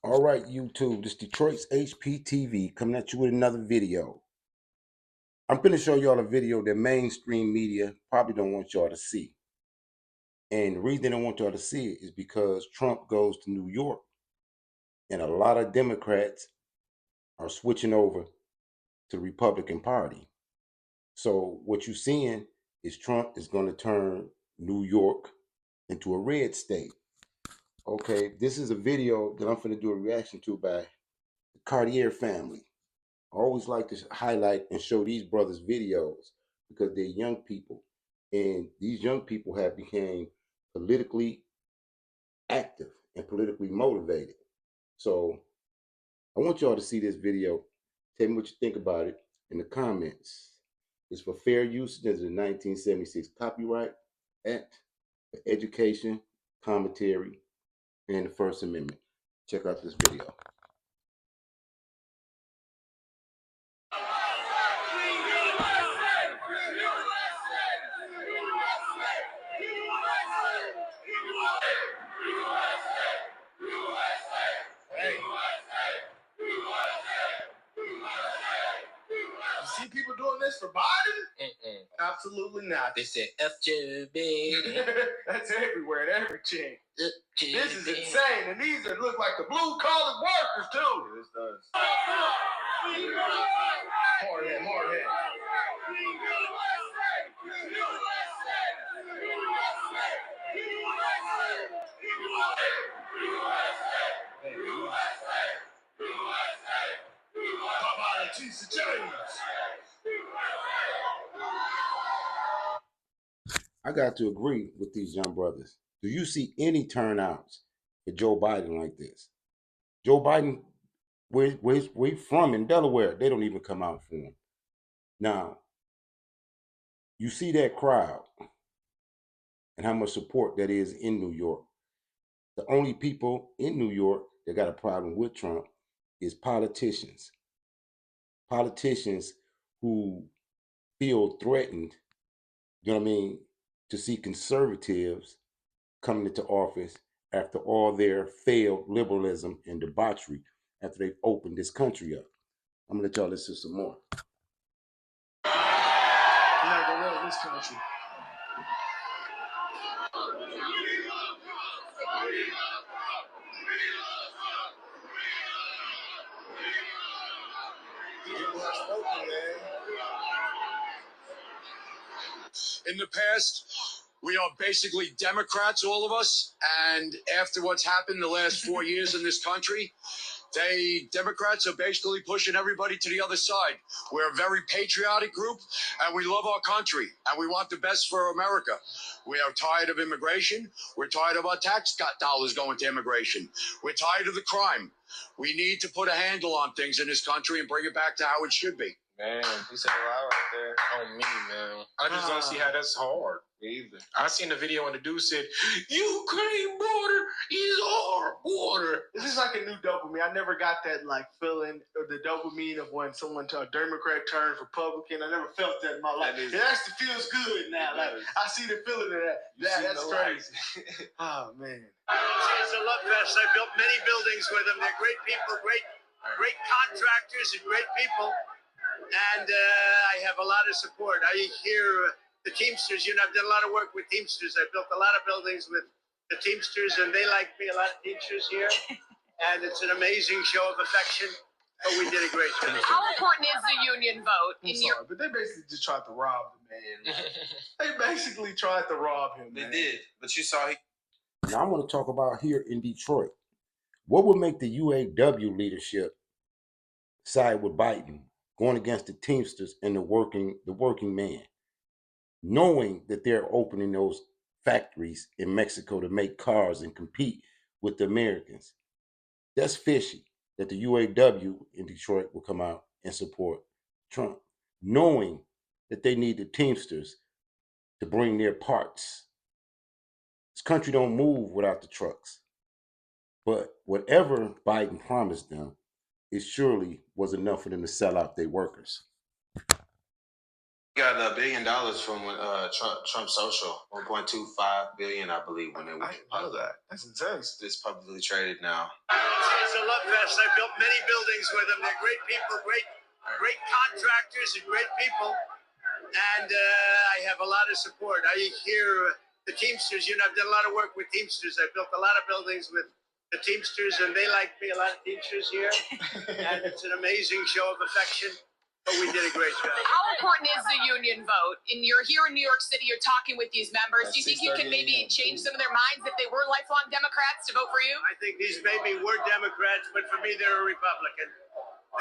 All right, YouTube, this Detroit's HPTV coming at you with another video. I'm going to show y'all a video that mainstream media probably don't want y'all to see. And the reason they don't want y'all to see it is because Trump goes to New York and a lot of Democrats are switching over to the Republican Party. So what you're seeing is Trump is going to turn New York into a red state. Okay, this is a video that I'm going to do a reaction to by the Cartier family. I always like to highlight and show these brothers videos because they're young people, and these young people have become politically active and politically motivated. So I want y'all to see this video. Tell me what you think about it in the comments. It's for fair use under the 1976 Copyright Act for education, commentary, and the First Amendment. Check out this video. See people doing this for Biden? Absolutely not. They said F Joe Biden. That's everywhere, at every chick. This is insane, and these look like the blue-collar workers too. This does. Hard head, hard head. I got to agree with these young brothers. Do you see any turnouts for Joe Biden like this? Joe Biden, where he's from in Delaware, they don't even come out for him. Now, you see that crowd and how much support that is in New York. The only people in New York that got a problem with Trump is politicians. Politicians who feel threatened, you know what I mean, to see conservatives coming into office after all their failed liberalism and debauchery after they've opened this country up. I'm gonna let y'all listen to some more. I'm not gonna run this country. People are spoken, man. In the past, we are basically Democrats, all of us. And after what's happened the last 4 years in this country, Democrats are basically pushing everybody to the other side. We're a very patriotic group, and we love our country, and we want the best for America. We are tired of immigration. We're tired of our tax dollars going to immigration. We're tired of the crime. We need to put a handle on things in this country and bring it back to how it should be. Man, he said a lot right there on me, man. I just don't see how that's hard either. I seen the video and the dude said, Ukraine border is our border. This is like a new dopamine. I never got that like feeling or the dopamine of when someone a Democrat turns Republican. I never felt that in my life. It actually feels good now. Like I see the feeling of that. That's crazy. Oh man. It's a love fest. I built many buildings with them. They're great people, great contractors and great people. And I have a lot of support. I hear the Teamsters, I've done a lot of work with Teamsters. I built a lot of buildings with the Teamsters, and they like me, a lot of Teamsters here. And it's an amazing show of affection, but we did a great job. How important is the union vote I'm sorry, but they basically just tried to rob the man. They basically tried to rob him. They did, but you saw Now I want to talk about here in Detroit. What would make the UAW leadership side with Biden, going against the Teamsters and the working man, knowing that they're opening those factories in Mexico to make cars and compete with the Americans? That's fishy that the UAW in Detroit will come out and support Trump, knowing that they need the Teamsters to bring their parts. This country don't move without the trucks. But whatever Biden promised them, it surely was enough for them to sell out their workers. got $1 billion from Trump Social, 1.25 billion, I believe, when it was I know that. That's insane. It's publicly traded now. It's a a love fest. I built many buildings with them. They're great people, great contractors, and great people. And I have a lot of support. I hear the Teamsters. I've done a lot of work with Teamsters. I built a lot of buildings with the Teamsters, and they like me. A lot of Teamsters here, and it's an amazing show of affection. But we did a great job. How important is the union vote? And you're here in New York City, you're talking with these members. Do you think you can maybe change some of their minds if they were lifelong Democrats to vote for you? I think these maybe were Democrats, but for me, they're a Republican.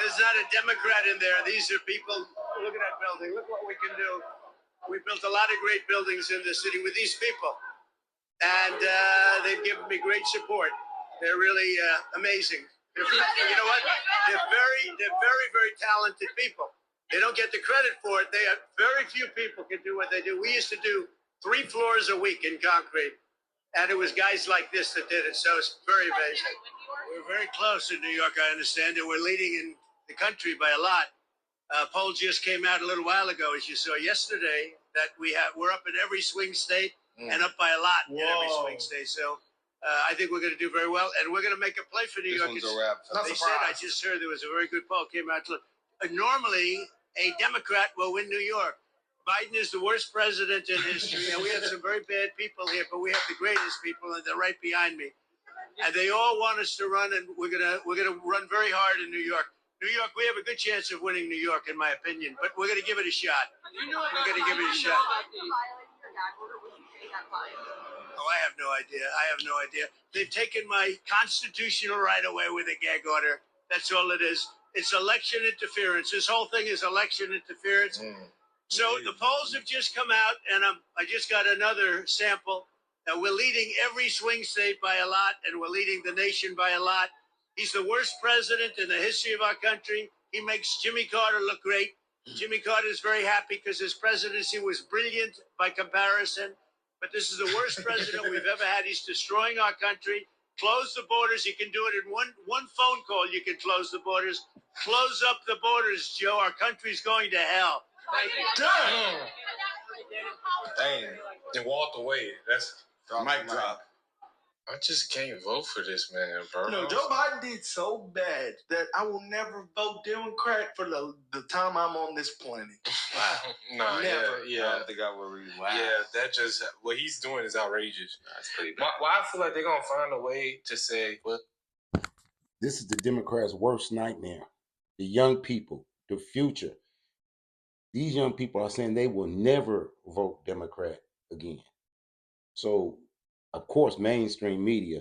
There's not a Democrat in there. These are people. Look at that building. Look what we can do. We built a lot of great buildings in the city with these people, and they've given me great support. They're really amazing. You know what? They're very talented people. They don't get the credit for it. They have very few people can do what they do. We used to do 3 floors a week in concrete, and it was guys like this that did it. So it's very amazing. We're very close in New York. I understand that we're leading in the country by a lot. Poll just came out a little while ago, as you saw yesterday, that we're up in every swing state and up by a lot in every swing state. So I think we're going to do very well, and we're going to make a play for New York. One's a wrap. They said, I just heard there was a very good poll came out. Normally, a Democrat will win New York. Biden is the worst president in history, and we have some very bad people here, but we have the greatest people, and they're right behind me. And they all want us to run, and we're gonna run very hard in New York. New York, we have a good chance of winning New York, in my opinion, but we're gonna give it a shot. We're gonna give it a shot. Oh, I have no idea. They've taken my constitutional right away with a gag order. That's all it is. It's election interference. This whole thing is election interference. So the polls have just come out, and I just got another sample. We're leading every swing state by a lot, and we're leading the nation by a lot. He's the worst president in the history of our country. He makes Jimmy Carter look great. Jimmy Carter is very happy because his presidency was brilliant by comparison. But this is the worst president we've ever had. He's destroying our country. Close the borders. You can do it in one phone call. You can close the borders. Close up the borders, Joe. Our country's going to hell. Dang. And walk away. That's Mic drop. I just can't vote for this man, bro. No, Joe Biden did so bad that I will never vote Democrat for the time I'm on this planet. Nah, Never. yeah. I don't think I would really laugh. Yeah, that just what he's doing is outrageous. That's pretty bad. Why I feel like they're gonna find a way to say, well, This is the Democrats' worst nightmare. The young people, the future. These young people are saying they will never vote Democrat again. So, of course, mainstream media,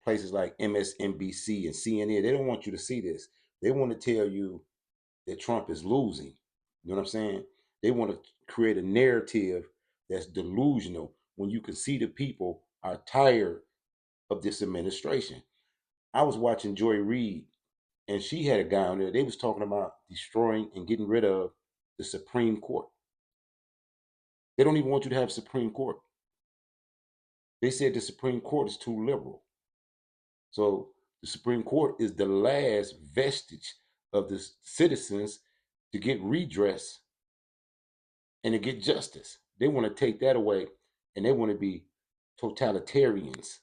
places like MSNBC and CNN, they don't want you to see this. They want to tell you that Trump is losing. You know what I'm saying? They want to create a narrative that's delusional when you can see the people are tired of this administration. I was watching Joy Reid, and she had a guy on there. They was talking about destroying and getting rid of the Supreme Court. They don't even want you to have Supreme Court. They said the Supreme Court is too liberal. So the Supreme Court is the last vestige of the citizens to get redress and to get justice. They want to take that away, and they want to be totalitarians.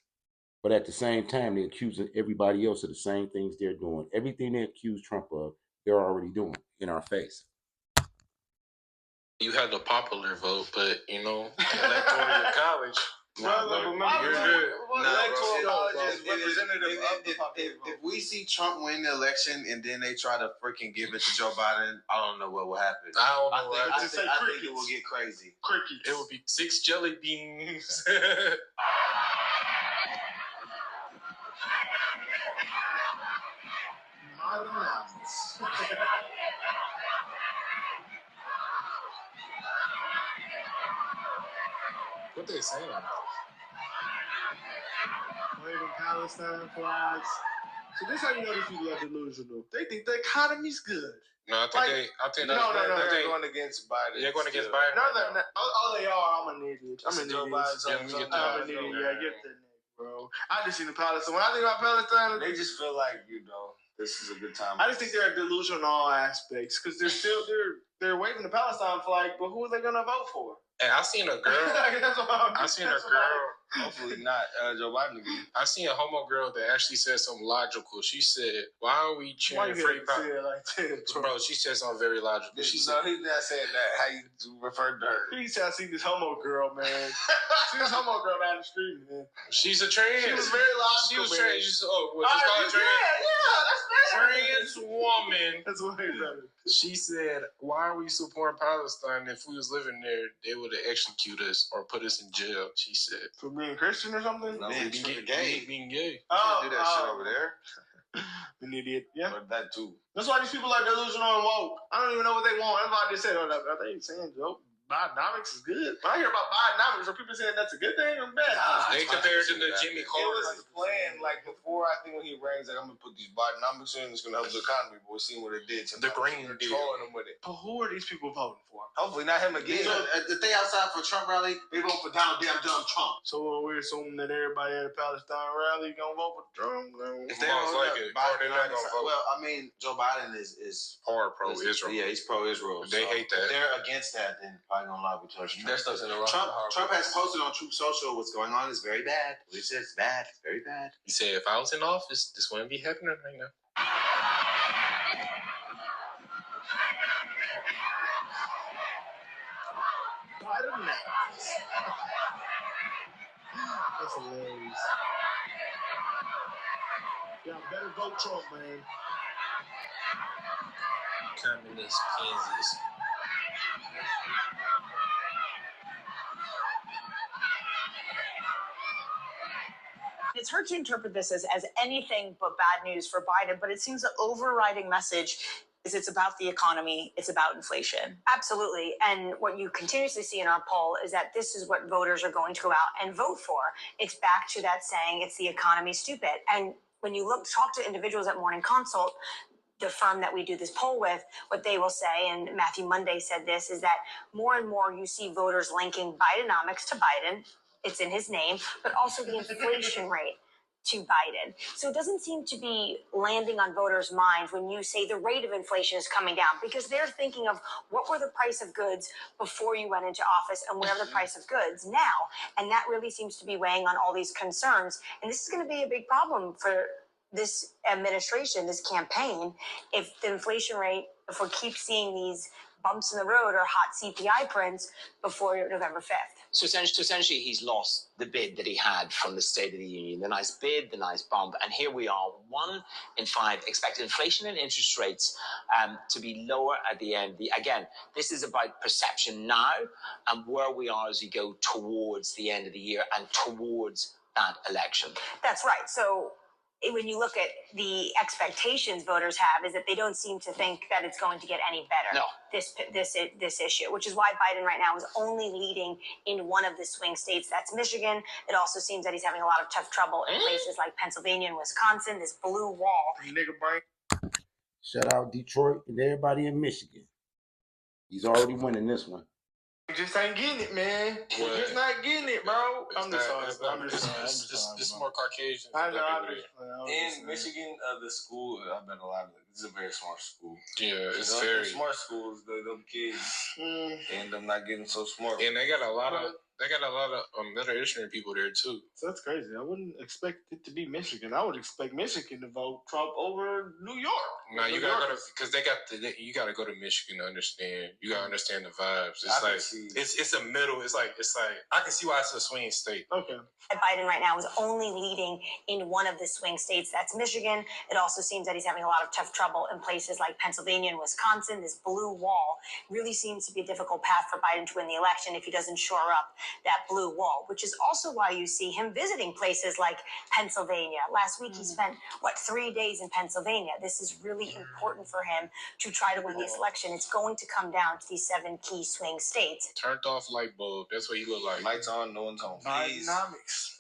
But at the same time, they're accusing everybody else of the same things they're doing. Everything they accuse Trump of, they're already doing in our face. you had the popular vote, but electoral college. You're good. If we see Trump win the election and then they try to freaking give it to Joe Biden, I don't know what will happen. I think it will get crazy. Crickets. It would be 6 jelly beans. What they saying? Waving Palestine flags. So this how you know these people are delusional. They think the economy's good. No, I think No, They're going against Biden. They're going against still. Biden. No, they're not. Oh, they are. I'm an idiot. I'm an Joe idiot. Biden's Yeah, on we Joe get I'm an Biden. idiot. Yeah, get that neck, bro. I just seen the Palestine. When I think about Palestine, They just feel like, this is a good time. I just think they're delusional in all aspects because they're waving the Palestine flag, but who are they gonna vote for? And I seen a girl. I seen a girl. Hopefully not Joe Biden again. I seen a homo girl that actually said something logical. She said, "Why are we cheering free power?" Bro, she said something very logical. She said, he's not saying that. How you referred to her? He said, "I see this homo girl, man. See this homo girl down the street, man. She's a trans. She was very logical. She was man. trans. She said, what's called trans? Yeah, that's Trans woman. That's way better. She said, "Why are we supporting Palestine? If we was living there, they would have executed us or put us in jail." She said, "For being Christian or something? No, being gay. You can't do that shit over there. An idiot. Yeah. Or that too. That's why these people are delusional and woke. I don't even know what they want. Everybody just said, are they saying Joe Bidenomics is good? When I hear about Bidenomics, are people saying that's a good thing or bad? They compared it to Jimmy Carter. It was his plan. Like before, I think when he ran, he's like, I'm gonna put these Bidenomics in. It's gonna help the economy. But we're seeing what it did. The Green Deal. Trolling him with it. But who are these people voting for? Hopefully not him again. So, the thing outside for Trump rally, they vote for Donald damn Trump. So we're assuming that everybody at the Palestine rally gonna vote for Trump? If they don't like it, they're not gonna vote. Well, I mean, Joe Biden is hard pro-Israel. Yeah, he's pro-Israel. They hate that. If they're against that, then probably gonna lobby towards Trump. They're stuck in the wrong. Trump has posted on Truth Social what's going on is very bad. He said it's bad, it's very bad. He said, if I was in office, this wouldn't be happening right now. That's hilarious. Y'all better vote Trump, man. Communist Kansas. It's hard to interpret this as anything but bad news for Biden, but it seems the overriding message is it's about the economy, it's about inflation. Absolutely. And what you continuously see in our poll is that this is what voters are going to go out and vote for. It's back to that saying, it's the economy, stupid. And when you talk to individuals at Morning Consult, the firm that we do this poll with, what they will say, and Matthew Monday said this, is that more and more you see voters linking Bidenomics to Biden. It's in his name, but also the inflation rate to Biden. So it doesn't seem to be landing on voters' minds when you say the rate of inflation is coming down, because they're thinking of what were the price of goods before you went into office and where are the price of goods now. And that really seems to be weighing on all these concerns. And this is going to be a big problem for this administration, this campaign, if the inflation rate, if we keep seeing these bumps in the road or hot CPI prints before November 5th. So essentially, he's lost the bid that he had from the State of the Union, the nice bid, the nice bump. And here we are, 1 in 5 expect inflation and interest rates to be lower at the end. Again, this is about perception now and where we are as we go towards the end of the year and towards that election. That's right. So when you look at the expectations voters have, is that they don't seem to think that it's going to get any better. No. This issue, which is why Biden right now is only leading in one of the swing states. That's Michigan. It also seems that he's having a lot of tough trouble in places like Pennsylvania and Wisconsin. This blue wall. Nigga brain. Shout out Detroit and everybody in Michigan. He's already winning this one. Just ain't getting it, man. Well, Just not getting it, bro. This is more Caucasian. I know. In Michigan, the school, I bet a lot of it. This is a very smart school. Yeah, it's You know, very the smart schools. Them kids end up not getting so smart. and they got a lot of Middle Eastern people there too. So that's crazy. I wouldn't expect it to be Michigan. I would expect Michigan to vote Trump over New York. No, you gotta go to because you gotta go to Michigan to understand. You gotta understand the vibes. It's a middle. It's like I can see why it's a swing state. Okay. Biden right now is only leading in one of the swing states. That's Michigan. It also seems that he's having a lot of tough trouble in places like Pennsylvania and Wisconsin. This blue wall really seems to be a difficult path for Biden to win the election if he doesn't shore up that blue wall, which is also why you see him visiting places like Pennsylvania. Last week, he spent, 3 days in Pennsylvania. This is really important for him to try to win this election. It's going to come down to these 7 key swing states. Turned off light bulb. That's what he look like. Lights on, no one's home.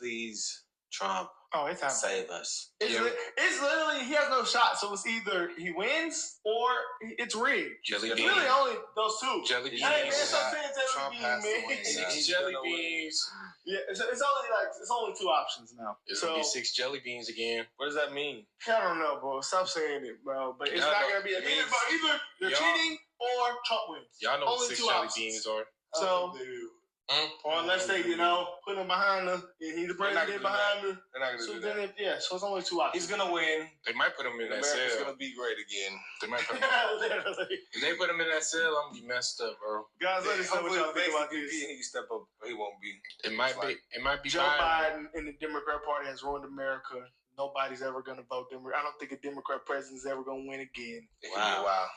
Please, Trump, Oh, it's happening. save us. It's literally, he has no shot. So it's either he wins or it's rigged. Jelly It's beans. really only those two. Jelly beans. Hey, man, stop saying Trump jelly has to beans, win. man. Yeah. 6 jelly beans. Yeah, it's only 2 options now. It's gonna be 6 jelly beans again. What does that mean? I don't know, bro. Stop saying it, bro. But it's Y'all not know- gonna be it means- either you're y'all- cheating or Trump wins. Y'all know Only what 6 2 jelly options. beans are. So Or unless they, put him behind them, and he's the president behind them. They're not So gonna do that. then, so it's only 2 options. He's gonna win. They might put him in that cell. America's gonna be great again. They might put him. If they put him in that cell, I'm gonna be messed up, bro. Guys, let us know what y'all think about this. He step up. He won't be. It might be. Joe Biden and the Democrat Party has ruined America. Nobody's ever gonna vote Democrat. I don't think a Democrat president is ever gonna win again. Wow.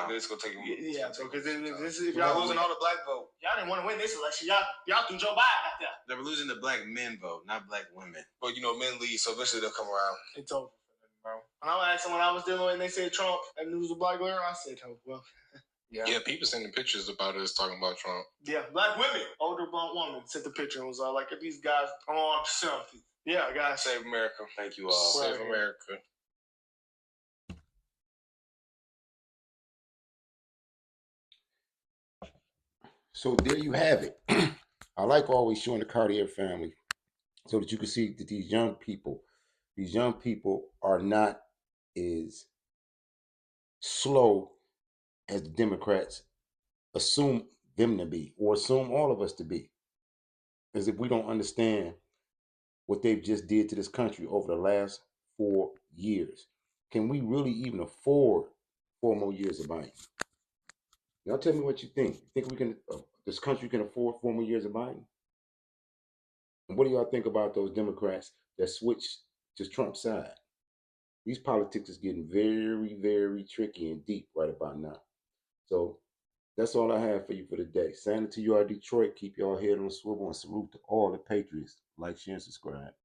This is gonna take him. Yeah, because if y'all losing all the black vote. Y'all didn't want to win this election. Y'all threw Joe Biden out there. They were losing the black men vote, not black women. But men leave, so eventually they'll come around. It's over for them, bro. And I asked them when I was dealing with, and they said Trump and it was a black girl. I said, oh well. Yeah, people sending pictures about us talking about Trump. Yeah, black women, older blonde woman sent the picture and was all like, if these guys are on something. Yeah, guys. Save America. Thank you all. Save America. So there you have it. I like always showing the Cartier family so that you can see that these young people are not as slow as the Democrats assume them to be, or assume all of us to be. As if we don't understand what they've just did to this country over the last 4 years. Can we really even afford 4 more years of Biden? Y'all tell me what you think. You think we can? This country can afford 4 more years of Biden? And what do y'all think about those Democrats that switched to Trump's side? These politics is getting very, very tricky and deep right about now. So that's all I have for you for today. Santa to you out of Detroit. Keep y'all head on a swivel and salute to all the Patriots. Like, share, and subscribe.